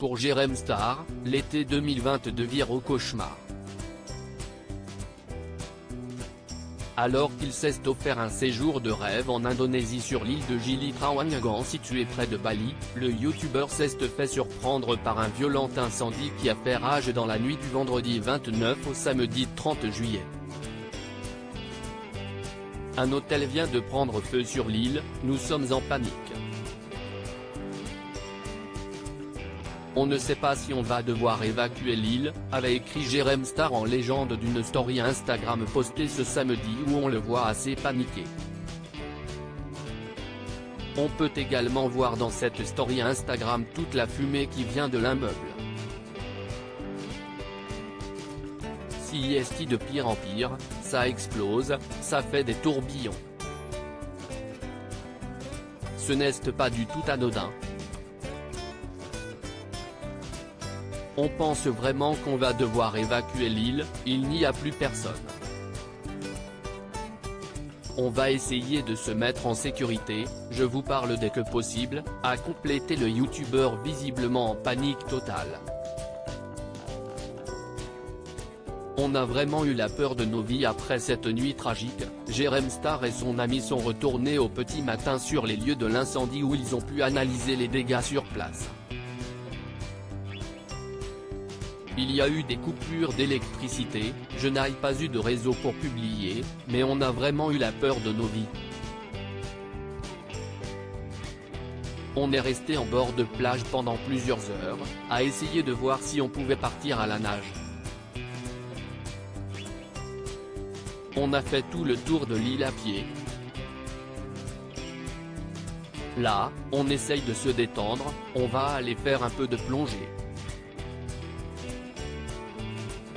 Pour Jérém Star, l'été 2022 vire au cauchemar. Alors qu'il s'est offert un séjour de rêve en Indonésie sur l'île de Gili Trawangan située près de Bali, le youtubeur s'est fait surprendre par un violent incendie qui a fait rage dans la nuit du vendredi 29 au samedi 30 juillet. Un hôtel vient de prendre feu sur l'île, nous sommes en panique. On ne sait pas si on va devoir évacuer l'île, avait écrit Jérém Star en légende d'une story Instagram postée ce samedi où on le voit assez paniqué. On peut également voir dans cette story Instagram toute la fumée qui vient de l'immeuble. Si est de pire en pire, ça explose, ça fait des tourbillons. Ce n'est pas du tout anodin. On pense vraiment qu'on va devoir évacuer l'île, il n'y a plus personne. On va essayer de se mettre en sécurité, je vous parle dès que possible, a complété le youtubeur visiblement en panique totale. On a vraiment eu la peur de nos vies après cette nuit tragique, Jérém Star et son ami sont retournés au petit matin sur les lieux de l'incendie où ils ont pu analyser les dégâts sur place. Il y a eu des coupures d'électricité, je n'ai pas eu de réseau pour publier, mais on a vraiment eu la peur de nos vies. On est resté en bord de plage pendant plusieurs heures, à essayer de voir si on pouvait partir à la nage. On a fait tout le tour de l'île à pied. Là, on essaye de se détendre, on va aller faire un peu de plongée.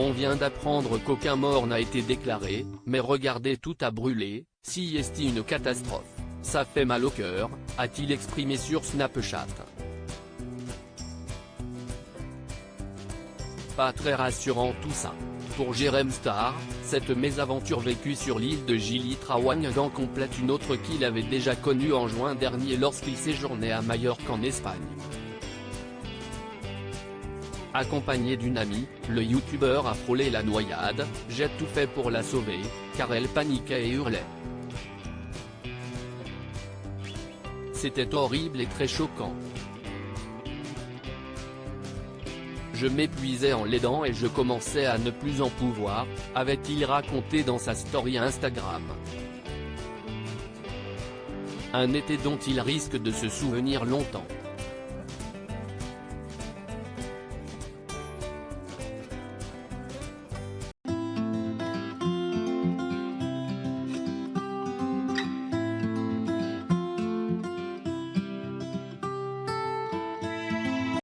On vient d'apprendre qu'aucun mort n'a été déclaré, mais regardez, tout a brûlé, si est une catastrophe, ça fait mal au cœur, a-t-il exprimé sur Snapchat. Pas très rassurant tout ça. Pour Jérém Star, cette mésaventure vécue sur l'île de Gili Trawangan complète une autre qu'il avait déjà connue en juin dernier lorsqu'il séjournait à Majorque en Espagne. Accompagné d'une amie, le youtubeur a frôlé la noyade, j'ai tout fait pour la sauver, car elle paniquait et hurlait. C'était horrible et très choquant. Je m'épuisais en l'aidant et je commençais à ne plus en pouvoir, avait-il raconté dans sa story Instagram. Un été dont il risque de se souvenir longtemps.